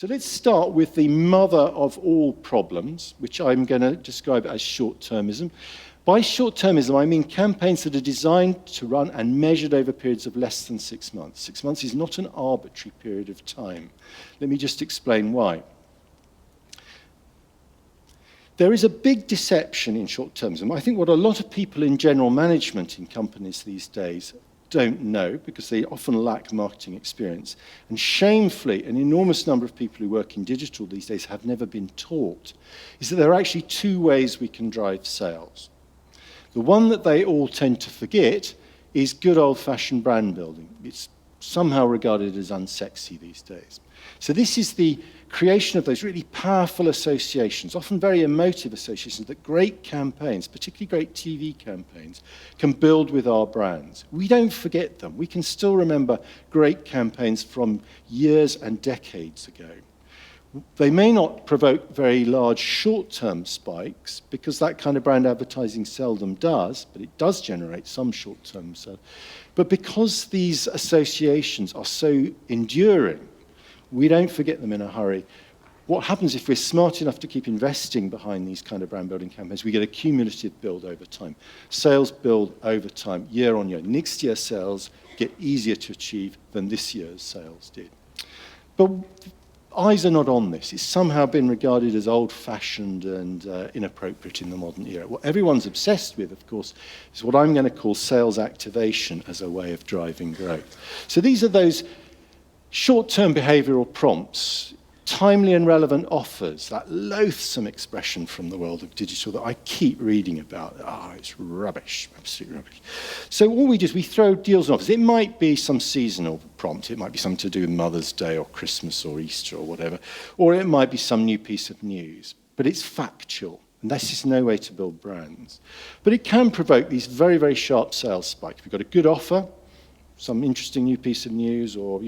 So let's start with the mother of all problems, which I'm going to describe as short-termism. By short-termism, I mean campaigns that are designed to run and measured over periods of less than 6 months. 6 months is not an arbitrary period of time. Let me just explain why. There is a big deception in short-termism. I think what a lot of people in general management in companies these days don't know, because they often lack marketing experience, and shamefully, an enormous number of people who work in digital these days have never been taught, is that there are actually two ways we can drive sales. The one that they all tend to forget is good old-fashioned brand building. It's somehow regarded as unsexy these days. So this is the creation of those really powerful associations, often very emotive associations, that great campaigns, particularly great TV campaigns, can build with our brands. We don't forget them. We can still remember great campaigns from years and decades ago. They may not provoke very large short-term spikes, because that kind of brand advertising seldom does, but it does generate some short-term sales. But because these associations are so enduring, we don't forget them in a hurry. What happens if we're smart enough to keep investing behind these kind of brand building campaigns? We get a cumulative build over time. Sales build over time, year on year. Next year's sales get easier to achieve than this year's sales did. But eyes are not on this. It's somehow been regarded as old-fashioned and inappropriate in the modern era. What everyone's obsessed with, of course, is what I'm going to call sales activation as a way of driving growth. So these are those short-term behavioral prompts, timely and relevant offers, that loathsome expression from the world of digital that I keep reading about. It's rubbish, absolutely rubbish. So all we do is we throw deals and offers. It might be some seasonal prompt. It might be something to do with Mother's Day or Christmas or Easter or whatever. Or it might be some new piece of news. But it's factual. And this is no way to build brands. But it can provoke these very, very sharp sales spikes. We've got a good offer, some interesting new piece of news, or,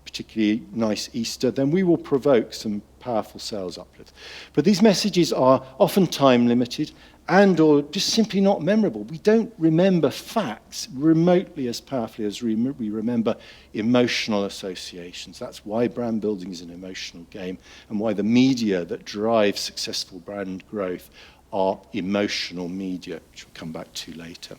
particularly nice Easter, then we will provoke some powerful sales uplift. But these messages are often time limited and or just simply not memorable. We don't remember facts remotely as powerfully as we remember emotional associations. That's why brand building is an emotional game, and why the media that drive successful brand growth are emotional media, which we'll come back to later.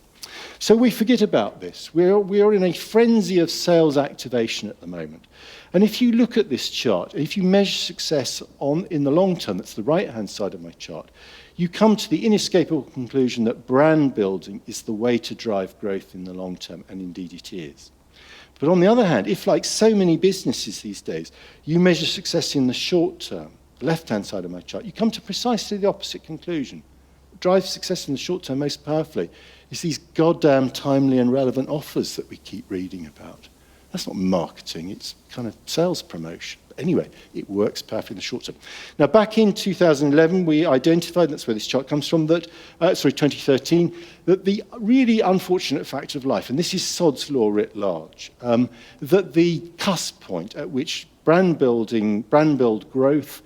So we forget about this. We're in a frenzy of sales activation at the moment. And if you look at this chart, if you measure success in the long term, that's the right-hand side of my chart, you come to the inescapable conclusion that brand building is the way to drive growth in the long term, and indeed it is. But on the other hand, if, like so many businesses these days, you measure success in the short term, the left-hand side of my chart, you come to precisely the opposite conclusion. What drives success in the short term most powerfully is these goddamn timely and relevant offers that we keep reading about. That's not marketing, it's kind of sales promotion. But anyway, it works perfectly in the short term. Now, back in 2011, we identified, that's where this chart comes from, 2013, that the really unfortunate fact of life, and this is Sod's law writ large, that the cusp point at which brand build growth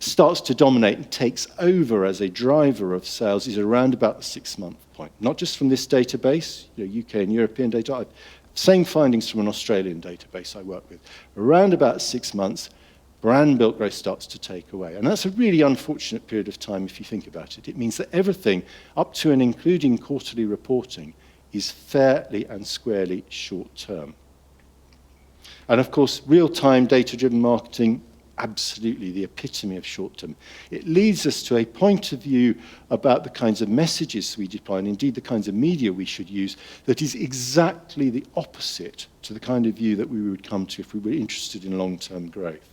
starts to dominate and takes over as a driver of sales is around about the 6-month point. Not just from this database, UK and European data, same findings from an Australian database I work with. Around about 6 months, brand built growth starts to take away. And that's a really unfortunate period of time if you think about it. It means that everything, up to and including quarterly reporting, is fairly and squarely short term. And of course, real-time data-driven marketing, absolutely the epitome of short-term. It leads us to a point of view about the kinds of messages we deploy, and indeed the kinds of media we should use, that is exactly the opposite to the kind of view that we would come to if we were interested in long-term growth.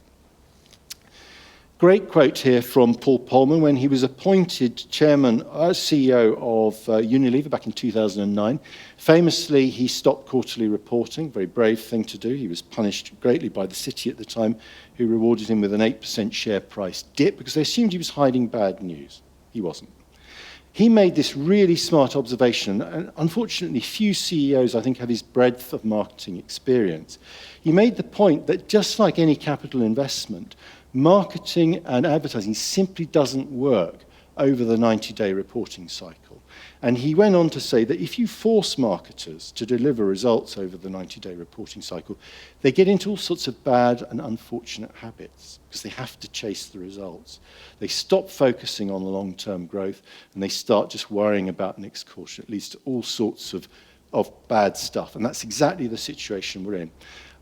Great quote here from Paul Polman when he was appointed chairman, CEO of Unilever back in 2009. Famously, he stopped quarterly reporting, very brave thing to do. He was punished greatly by the city at the time, who rewarded him with an 8% share price dip because they assumed he was hiding bad news. He wasn't. He made this really smart observation, and unfortunately few CEOs, I think, have his breadth of marketing experience. He made the point that just like any capital investment, marketing and advertising simply doesn't work over the 90-day reporting cycle. And he went on to say that if you force marketers to deliver results over the 90-day reporting cycle, they get into all sorts of bad and unfortunate habits because they have to chase the results. They stop focusing on the long-term growth and they start just worrying about next quarter. It leads to all sorts of bad stuff. And that's exactly the situation we're in.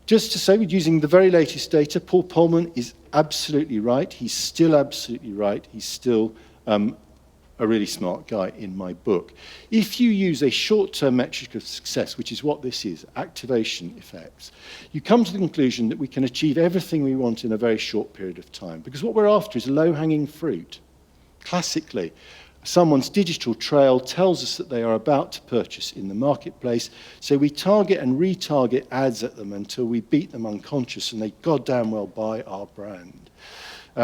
Just to say, we're using the very latest data. Paul Polman is absolutely right. He's still absolutely right. He's still a really smart guy in my book. If you use a short-term metric of success, which is what this is, activation effects, you come to the conclusion that we can achieve everything we want in a very short period of time. Because what we're after is low-hanging fruit. Classically, someone's digital trail tells us that they are about to purchase in the marketplace, so we target and retarget ads at them until we beat them unconscious and they goddamn well buy our brand.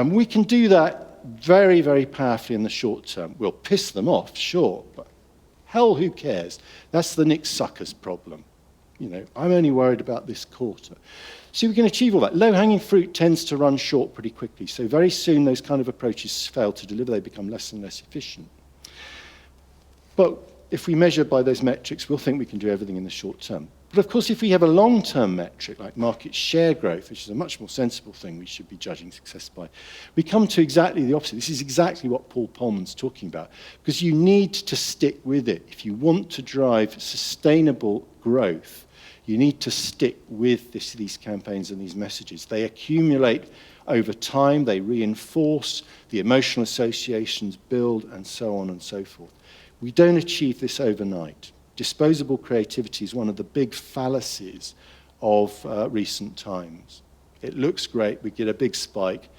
We can do that very, very powerfully in the short term. We'll piss them off, sure, but hell, who cares? That's the Nick Suckers problem. You know, I'm only worried about this quarter. So we can achieve all that. Low-hanging fruit tends to run short pretty quickly, so very soon those kind of approaches fail to deliver. They become less and less efficient. But if we measure by those metrics, we'll think we can do everything in the short term. But of course, if we have a long-term metric like market share growth, which is a much more sensible thing we should be judging success by, we come to exactly the opposite. This is exactly what Paul Polman's talking about, because you need to stick with it. If you want to drive sustainable growth, you need to stick with these campaigns and these messages. They accumulate over time, they reinforce, the emotional associations build, and so on and so forth. We don't achieve this overnight. Disposable creativity is one of the big fallacies of recent times. It looks great, we get a big spike,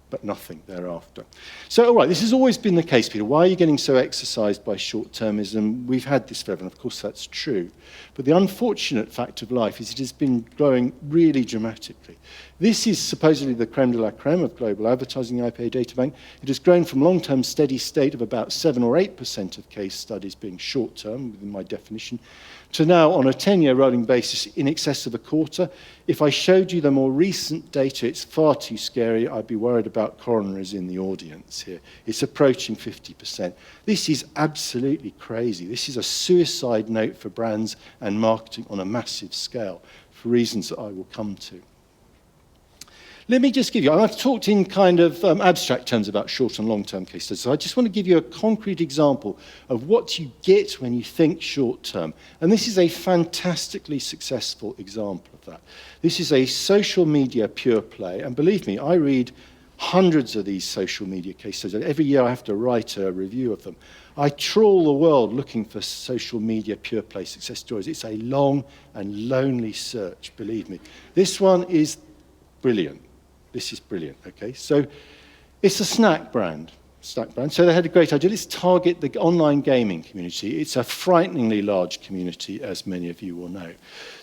but nothing thereafter. So, all right, this has always been the case, Peter. Why are you getting so exercised by short-termism? We've had this forever, and of course that's true. But the unfortunate fact of life is it has been growing really dramatically. This is supposedly the creme de la creme of global advertising, the IPA data bank. It has grown from long-term steady state of about 7 or 8% of case studies being short-term, within my definition, to now, on a 10-year rolling basis, in excess of a quarter. If I showed you the more recent data, it's far too scary. I'd be worried about coronaries in the audience here. It's approaching 50%. This is absolutely crazy. This is a suicide note for brands and marketing on a massive scale, for reasons that I will come to. Let me just give you, I've talked in kind of abstract terms about short and long-term case studies, so I just want to give you a concrete example of what you get when you think short-term. And this is a fantastically successful example of that. This is a social media pure play, and believe me, I read hundreds of these social media case studies. Every year I have to write a review of them. I trawl the world looking for social media pure play success stories. It's a long and lonely search, believe me. This one is brilliant. This is brilliant, okay? So it's a snack brand. So they had a great idea. Let's target the online gaming community. It's a frighteningly large community, as many of you will know.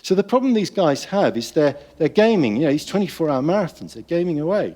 So the problem these guys have is they're gaming. You know, these 24-hour marathons, they're gaming away.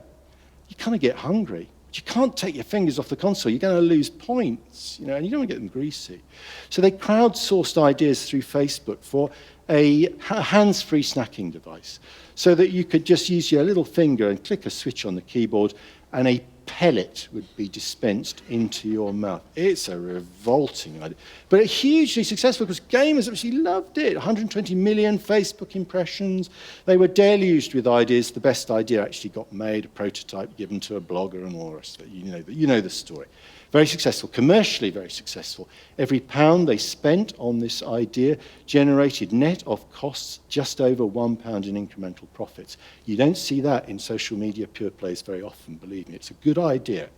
You kind of get hungry. But you can't take your fingers off the console. You're going to lose points, you know, and you don't want to get them greasy. So they crowdsourced ideas through Facebook for a hands-free snacking device, so that you could just use your little finger and click a switch on the keyboard and a pellet would be dispensed into your mouth. It's a revolting idea, but hugely successful because gamers actually loved it. 120 million Facebook impressions. They were deluged with ideas. The best idea actually got made, a prototype given to a blogger and all the rest of it. You know the story. Very successful, commercially very successful. Every pound they spent on this idea generated net of costs just over £1 in incremental profits. You don't see that in social media pure plays very often, believe me. It's a good idea.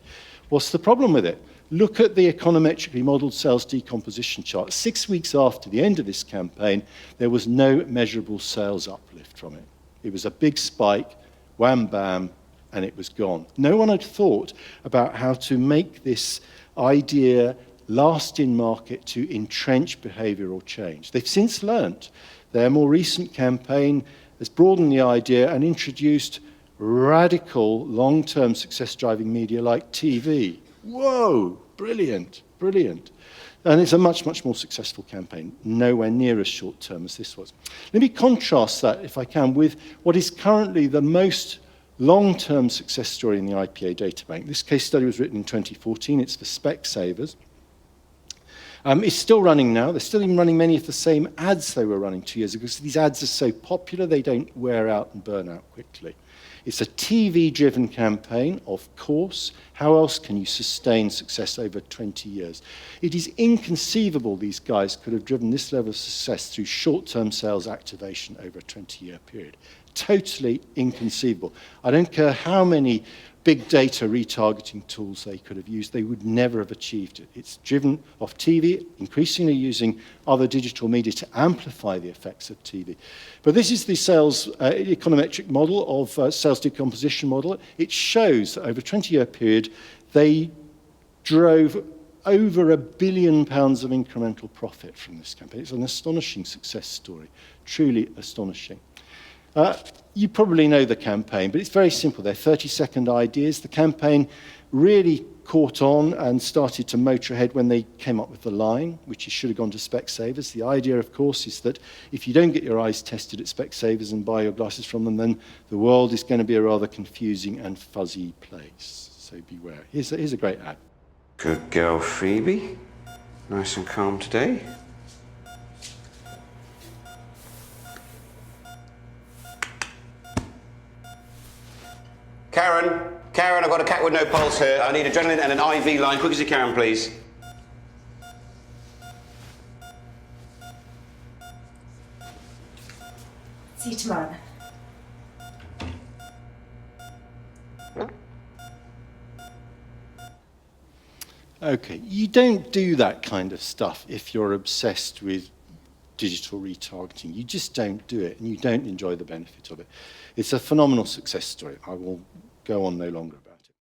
What's the problem with it? Look at the econometrically modelled sales decomposition chart. 6 weeks after the end of this campaign, there was no measurable sales uplift from it. It was a big spike, wham, bam, and it was gone. No one had thought about how to make this idea last in market to entrench behavioural change. They've since learnt. Their more recent campaign has broadened the idea and introduced radical long-term success-driving media like TV. Whoa, brilliant, brilliant. And it's a much, much more successful campaign, nowhere near as short-term as this was. Let me contrast that, if I can, with what is currently the most long-term success story in the IPA data bank. This case study was written in 2014. It's for Specsavers. It's still running now. They're still even running many of the same ads they were running 2 years ago, because these ads are so popular, they don't wear out and burn out quickly. It's a TV-driven campaign, of course. How else can you sustain success over 20 years? It is inconceivable these guys could have driven this level of success through short-term sales activation over a 20-year period. Totally inconceivable. I don't care how many big data retargeting tools they could have used, they would never have achieved it. It's driven off TV, increasingly using other digital media to amplify the effects of TV. But this is the sales econometric model of sales decomposition model. It shows that over a 20-year period, they drove over £1 billion of incremental profit from this campaign. It's an astonishing success story, truly astonishing. You probably know the campaign, but it's very simple. They're 30-second ideas. The campaign really caught on and started to motor ahead when they came up with the line, which you should have gone to Specsavers. The idea, of course, is that if you don't get your eyes tested at Specsavers and buy your glasses from them, then the world is going to be a rather confusing and fuzzy place. So beware. Here's a great ad. Good girl, Phoebe. Nice and calm today. Karen, I've got a cat with no pulse here. I need adrenaline and an IV line. Quick as you can, please. See you tomorrow. Okay, you don't do that kind of stuff if you're obsessed with digital retargeting. You just don't do it, and you don't enjoy the benefit of it. It's a phenomenal success story. I will go on no longer about it.